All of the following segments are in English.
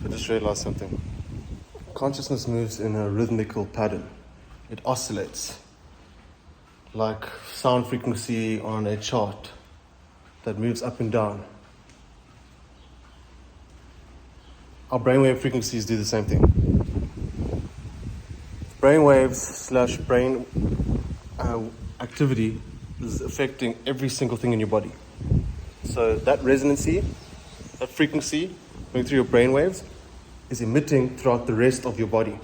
I just realized something. Consciousness moves in a rhythmical pattern. It oscillates like sound frequency on a chart that moves up and down. Our brainwave frequencies do the same thing. Brainwaves / brain activity is affecting every single thing in your body. So that resonancy, that frequency going through your brainwaves is emitting throughout the rest of your body.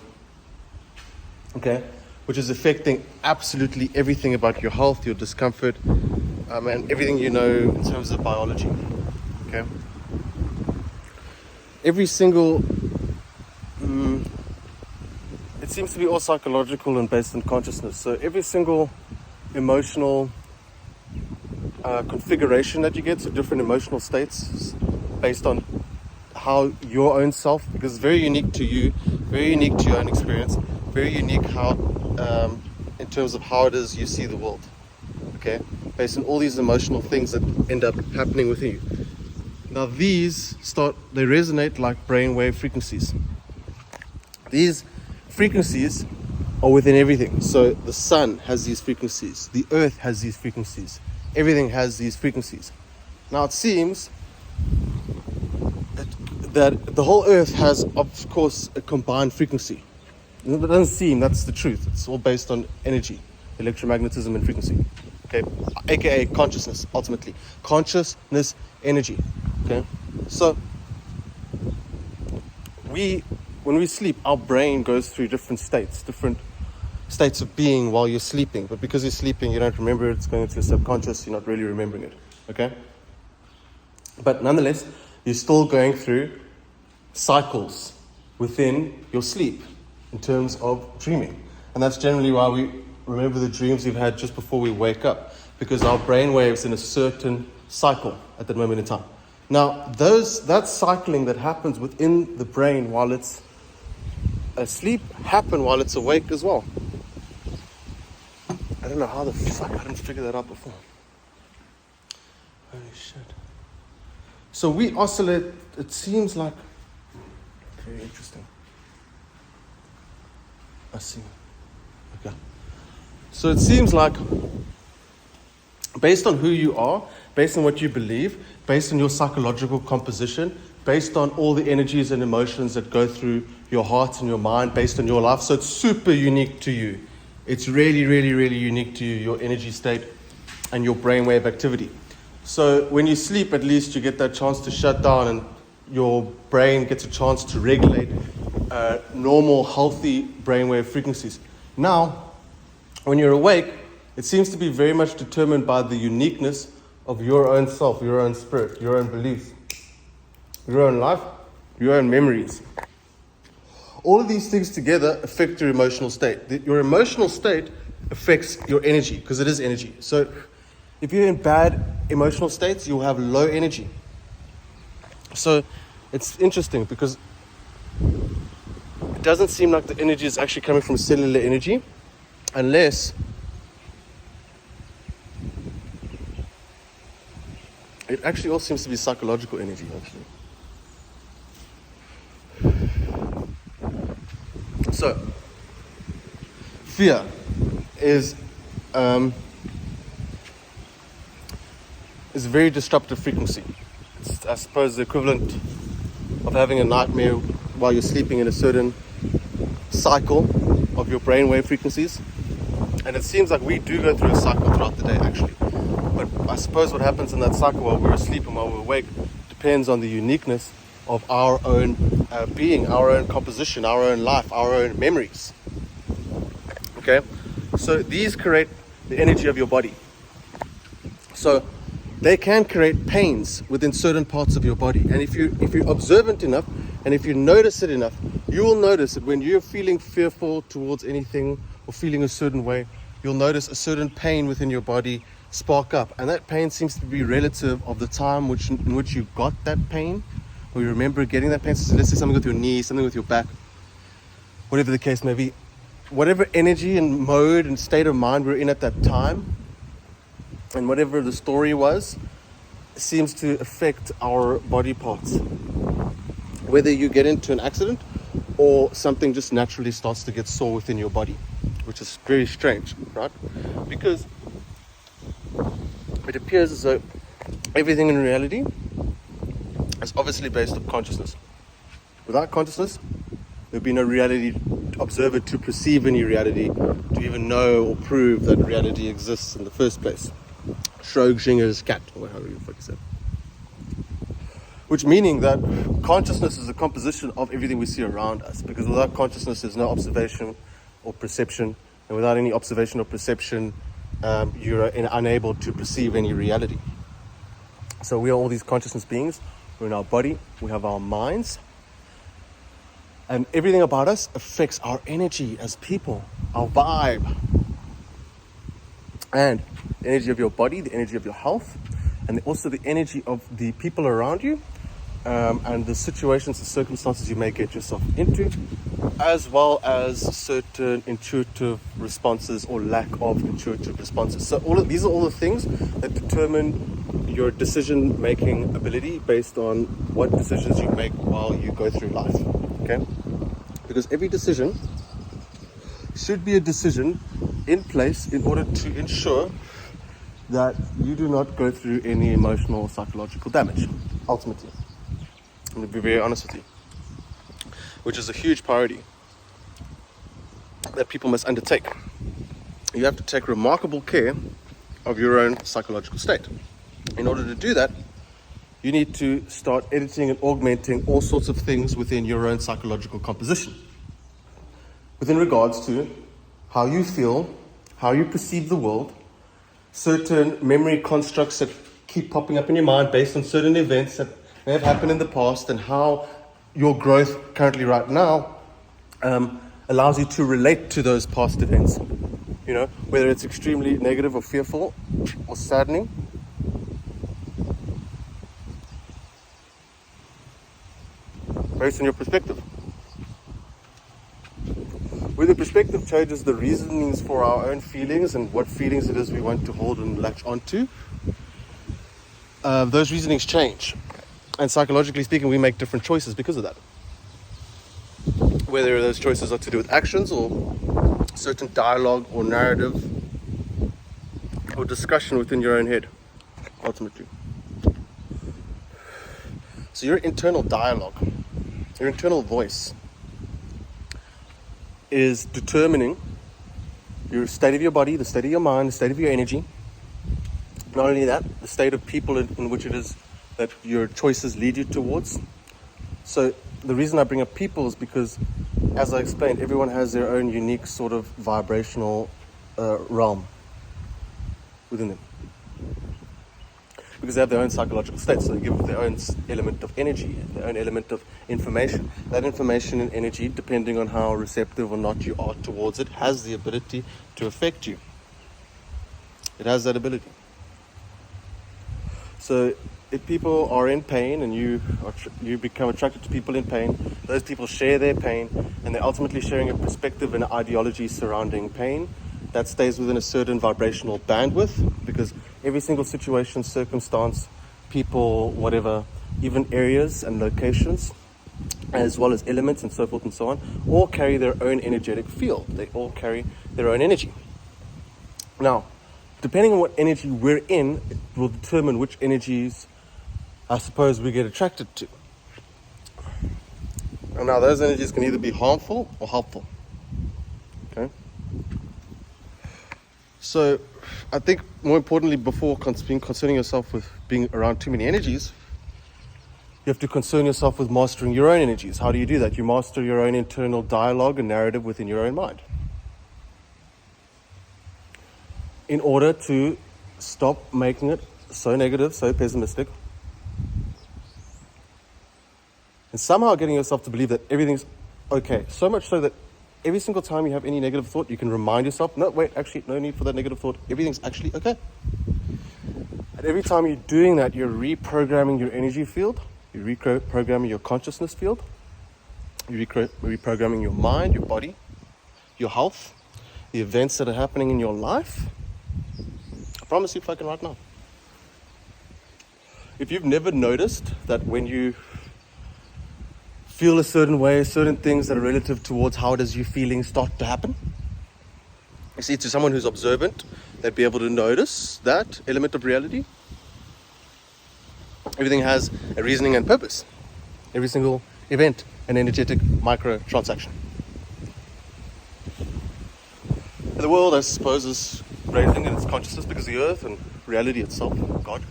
Okay? Which is affecting absolutely everything about your health, your discomfort, and everything you know in terms of biology. Okay? Every single, it seems to be all psychological and based on consciousness. So every single emotional configuration that you get, so different emotional states based on how your own self, because it's very unique to you, very unique to your own experience, very unique how, in terms of how it is you see the world, okay? Based on all these emotional things that end up happening within you. Now they resonate like brainwave frequencies. These frequencies are within everything. So the sun has these frequencies, the earth has these frequencies, everything has these frequencies. Now it seems that the whole earth has, of course, a combined frequency. It doesn't seem, that's the truth. It's all based on energy, electromagnetism and frequency. Okay, aka consciousness, ultimately. Consciousness, energy. Okay, so when we sleep, our brain goes through different states of being while you're sleeping. But because you're sleeping, you don't remember it. It's going into your subconscious. You're not really remembering it. Okay, but nonetheless, you're still going through cycles within your sleep in terms of dreaming. And that's generally why we remember the dreams we've had just before we wake up, because our brain waves in a certain cycle at that moment in time. Now, that cycling that happens within the brain while it's asleep happen while it's awake as well. I don't know how the fuck I didn't figure that out before. Holy shit. So we oscillate, it seems like, very interesting. I see. Okay. So it seems like, based on who you are, based on what you believe, based on your psychological composition, based on all the energies and emotions that go through your heart and your mind, based on your life, so it's super unique to you. It's really, really, really unique to you, your energy state and your brainwave activity. So when you sleep, at least you get that chance to shut down and your brain gets a chance to regulate normal, healthy brainwave frequencies. Now, when you're awake, it seems to be very much determined by the uniqueness of your own self, your own spirit, your own beliefs, your own life, your own memories. All of these things together affect your emotional state. Your emotional state affects your energy, because it is energy. So if you're in bad emotional states, you'll have low energy. So it's interesting because it doesn't seem like the energy is actually coming from cellular energy, unless it actually all seems to be psychological energy, actually. So, fear is a very disruptive frequency. It's, I suppose, the equivalent of having a nightmare while you're sleeping in a certain cycle of your brainwave frequencies. And it seems like we do go through a cycle throughout the day, actually. But I suppose what happens in that cycle while we're asleep and while we're awake depends on the uniqueness of our own being, our own composition, our own life, our own memories. Okay? So these create the energy of your body. So they can create pains within certain parts of your body. And if you're observant enough, and if you notice it enough, you will notice that when you're feeling fearful towards anything or feeling a certain way, you'll notice a certain pain within your body spark up. And that pain seems to be relative of the time in which you got that pain, or you remember getting that pain. So let's say something with your knee, something with your back, whatever the case may be. Whatever energy and mode and state of mind we're in at that time, and whatever the story was, seems to affect our body parts. whether you get into an accident or something just naturally starts to get sore within your body, which is very strange, right? Because it appears as though everything in reality is obviously based on consciousness. Without consciousness, there'd be no reality observer to perceive any reality, to even know or prove that reality exists in the first place. Schrödinger's cat, or however you fucking say. Which meaning that consciousness is a composition of everything we see around us, because without consciousness there's no observation or perception, and without any observation or perception you're unable to perceive any reality. So we are all these consciousness beings. We're in our body, we have our minds, and everything about us affects our energy as people, our vibe, and the energy of your body, the energy of your health, and also the energy of the people around you, and the situations and circumstances you may get yourself into, as well as certain intuitive responses or lack of intuitive responses. So these are all the things that determine your decision-making ability based on what decisions you make while you go through life, okay? Because every decision should be a decision in place in order to ensure that you do not go through any emotional or psychological damage, ultimately. I'm going to be very honest with you, which is a huge priority that people must undertake. You have to take remarkable care of your own psychological state. In order to do that, you need to start editing and augmenting all sorts of things within your own psychological composition, within regards to how you feel, how you perceive the world, certain memory constructs that keep popping up in your mind based on certain events that may have happened in the past, and how your growth currently right now allows you to relate to those past events. You know, whether it's extremely negative or fearful or saddening. Based on your perspective. With the perspective changes the reasonings for our own feelings and what feelings it is we want to hold and latch onto. Those reasonings change. And psychologically speaking, we make different choices because of that. Whether those choices are to do with actions or certain dialogue or narrative or discussion within your own head, ultimately. So your internal dialogue, your internal voice, is determining your state of your body, the state of your mind, the state of your energy. Not only that, the state of people in which it is that your choices lead you towards. So the reason I bring up people is because, as I explained, everyone has their own unique sort of vibrational realm within them. Because they have their own psychological state, so they give their own element of energy, their own element of information. That information and energy, depending on how receptive or not you are towards it, has the ability to affect you. It has that ability. So if people are in pain and you become attracted to people in pain, those people share their pain, and they're ultimately sharing a perspective and an ideology surrounding pain that stays within a certain vibrational bandwidth, because every single situation, circumstance, people, whatever, even areas and locations, as well as elements and so forth and so on, all carry their own energetic field. They all carry their own energy. Now, depending on what energy we're in, it will determine which energies, I suppose, we get attracted to. And now those energies can either be harmful or helpful. Okay? So I think more importantly, before concerning yourself with being around too many energies, you have to concern yourself with mastering your own energies. How do you do that? You master your own internal dialogue and narrative within your own mind, in order to stop making it so negative, so pessimistic, and somehow getting yourself to believe that everything's okay. So much so that every single time you have any negative thought, you can remind yourself, no, wait, actually, no need for that negative thought. Everything's actually okay. And every time you're doing that, you're reprogramming your energy field, you're reprogramming your consciousness field, you're reprogramming your mind, your body, your health, the events that are happening in your life. I promise you fucking right now. If you've never noticed that when you feel a certain way, certain things that are relative towards how it is you're feeling start to happen. You see, to someone who's observant, they'd be able to notice that element of reality. Everything has a reasoning and purpose. Every single event, an energetic micro-transaction. The world, I suppose, is raising in its consciousness because the earth and reality itself, God,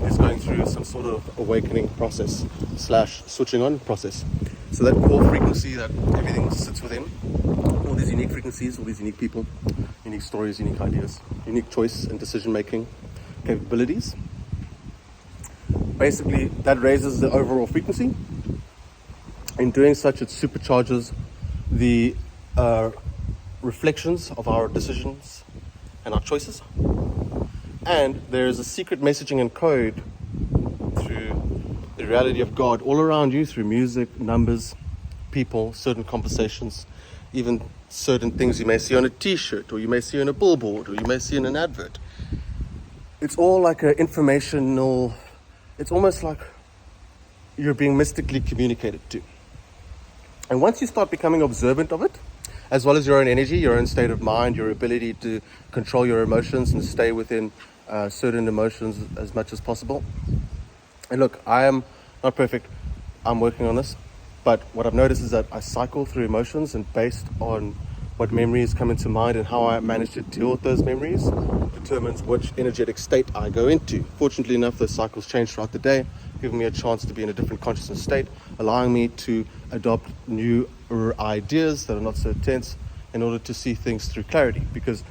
is going through some sort of awakening process / switching on process. So that core frequency that everything sits within, all these unique frequencies, all these unique people, unique stories, unique ideas, unique choice and decision-making capabilities. Basically, that raises the overall frequency. In doing such, it supercharges the reflections of our decisions and our choices. And there is a secret messaging and code through the reality of God all around you, through music, numbers, people, certain conversations, even certain things you may see on a t-shirt, or you may see on a billboard, or you may see in an advert. It's all like an informational, it's almost like you're being mystically communicated to. And once you start becoming observant of it, as well as your own energy, your own state of mind, your ability to control your emotions and stay within certain emotions as much as possible. And look, I am not perfect. I'm working on this. But what I've noticed is that I cycle through emotions, and based on what memories come into mind and how I manage to deal with those memories determines which energetic state I go into. Fortunately enough, those cycles change throughout the day, giving me a chance to be in a different consciousness state, allowing me to adopt new ideas that are not so tense in order to see things through clarity. Because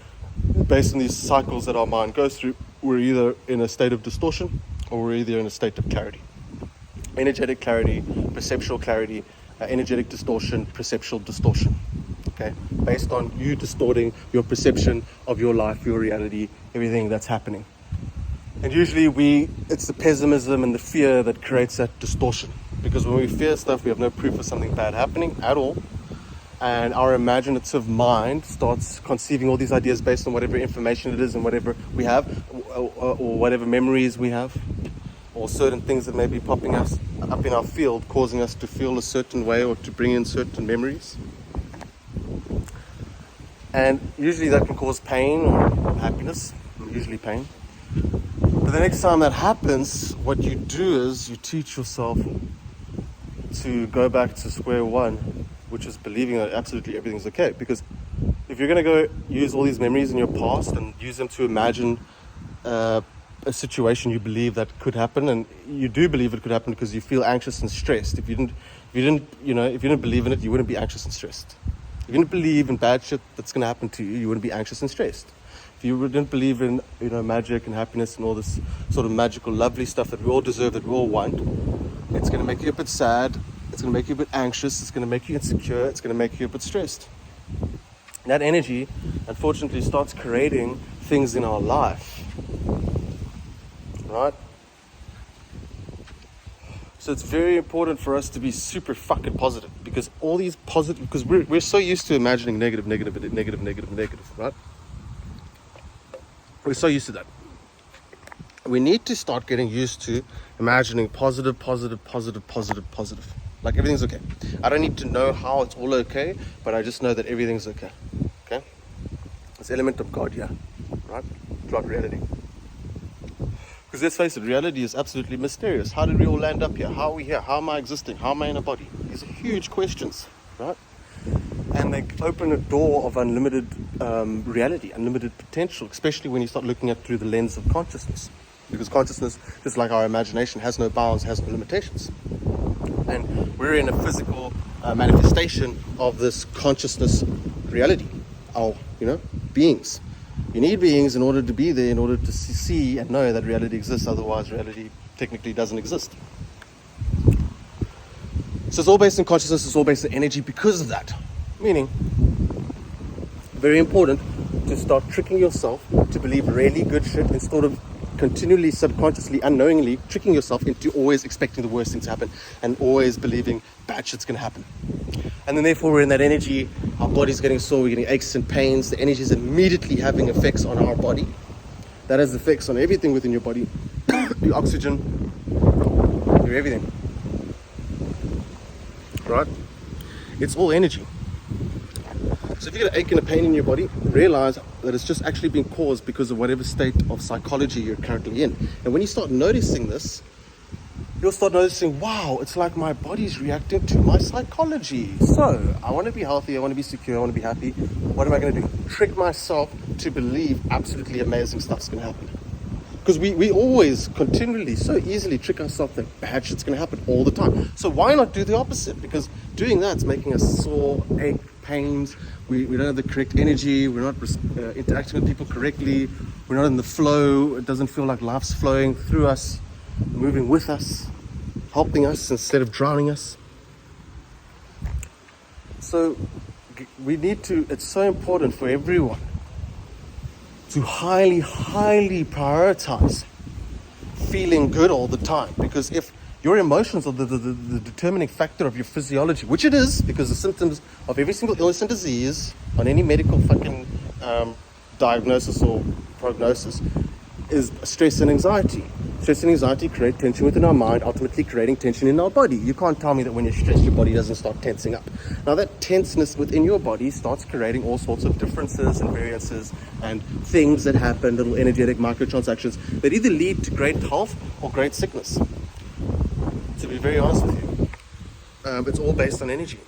based on these cycles that our mind goes through, we're either in a state of distortion or we're either in a state of clarity. Energetic clarity, perceptual clarity, energetic distortion, perceptual distortion. Okay, based on you distorting your perception of your life, your reality, everything that's happening. And usually it's the pessimism and the fear that creates that distortion. Because when we fear stuff, we have no proof of something bad happening at all. And our imaginative mind starts conceiving all these ideas based on whatever information it is and whatever we have, or whatever memories we have, or certain things that may be popping us up in our field, causing us to feel a certain way or to bring in certain memories. And usually that can cause pain or happiness, usually pain. But the next time that happens, what you do is you teach yourself to go back to square one, which is believing that absolutely everything's okay. Because if you're going to go use all these memories in your past and use them to imagine a situation you believe that could happen, and you do believe it could happen because you feel anxious and stressed. If you didn't believe in it, you wouldn't be anxious and stressed. If you didn't believe in bad shit that's going to happen to you, you wouldn't be anxious and stressed. If you didn't believe in magic and happiness and all this sort of magical, lovely stuff that we all deserve, that we all want, it's going to make you a bit sad. It's going to make you a bit anxious. It's going to make you insecure. It's going to make you a bit stressed. And that energy, unfortunately, starts creating things in our life, right? So it's very important for us to be super fucking positive, because all these positive, because we're so used to imagining negative, right? We're so used to that. We need to start getting used to imagining positive. Like everything's okay. I don't need to know how it's all okay, but I just know that everything's okay. Okay? This element of God here, right? Throughout reality. Because let's face it, reality is absolutely mysterious. How did we all land up here? How are we here? How am I existing? How am I in a body? These are huge questions, right? And they open a door of unlimited reality, unlimited potential, especially when you start looking at through the lens of consciousness. Because consciousness, just like our imagination, has no bounds, has no limitations. And we're in a physical manifestation of this consciousness reality, our beings. You need beings in order to be there, in order to see and know that reality exists. Otherwise, reality technically doesn't exist. So it's all based on consciousness, it's all based on energy because of that. Meaning, very important to start tricking yourself to believe really good shit instead of continually, subconsciously, unknowingly tricking yourself into always expecting the worst thing to happen and always believing bad shit's going to happen. And then therefore we're in that energy, our body's getting sore, we're getting aches and pains, the energy is immediately having effects on our body. That has effects on everything within your body, your oxygen, your everything. right? It's all energy. So if you get an ache and a pain in your body, realize that it's just actually being caused because of whatever state of psychology you're currently in. And when you start noticing this, you'll start noticing, wow, it's like my body's reacting to my psychology. So I want to be healthy, I want to be secure, I want to be happy. What am I going to do? Trick myself to believe absolutely amazing stuff's going to happen. Because we always continually so easily trick ourselves that bad shit's going to happen all the time. So why not do the opposite? Because doing that's making us sore, ache, pains. We don't have the correct energy. We're not interacting with people correctly. We're not in the flow. It doesn't feel like life's flowing through us, moving with us, helping us instead of drowning us. So we need to, it's so important for everyone to highly, highly prioritize feeling good all the time. Because if your emotions are the determining factor of your physiology, which it is, because the symptoms of every single illness and disease on any medical fucking diagnosis or prognosis is stress and anxiety. Stress and anxiety create tension within our mind, ultimately creating tension in our body. You can't tell me that when you're stressed, your body doesn't start tensing up. Now that tenseness within your body starts creating all sorts of differences and variances and things that happen, little energetic microtransactions that either lead to great health or great sickness. To be very honest with you, it's all based on energy.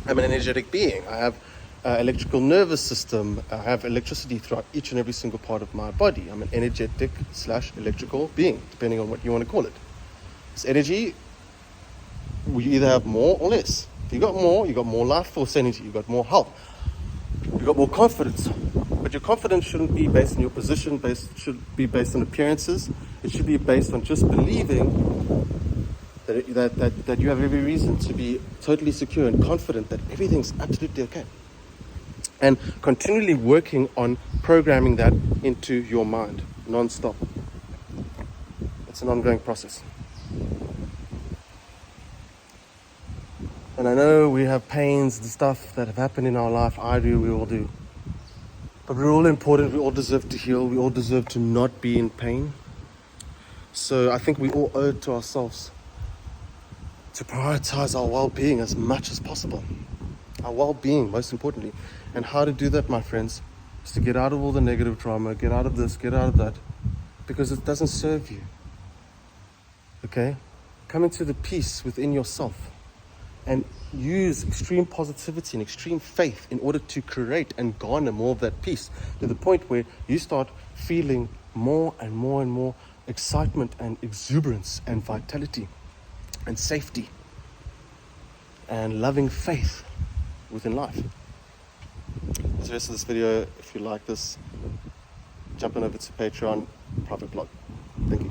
I'm an energetic being. I have electrical nervous system. I have electricity throughout each and every single part of my body. I'm an energetic / electrical being, depending on what you want to call it. This energy, we either have more or less. If you got more life force energy, you got more health, you got more confidence. But your confidence shouldn't be based on your position, should be based on appearances. It should be based on just believing that you have every reason to be totally secure and confident that everything's absolutely okay. And continually working on programming that into your mind non-stop. It's an ongoing process. And I know we have pains and stuff that have happened in our life. I do, we all do. But we're all important, we all deserve to heal, we all deserve to not be in pain. So I think we all owe it to ourselves to prioritize our well-being as much as possible. Our well-being, most importantly. And how to do that, my friends, is to get out of all the negative drama, get out of this, get out of that, because it doesn't serve you. Okay? Come into the peace within yourself and use extreme positivity and extreme faith in order to create and garner more of that peace, to the point where you start feeling more and more and more excitement and exuberance and vitality and safety and loving faith within life. That's the rest of this video. If you like this, jump on over to Patreon, private blog. Thank you.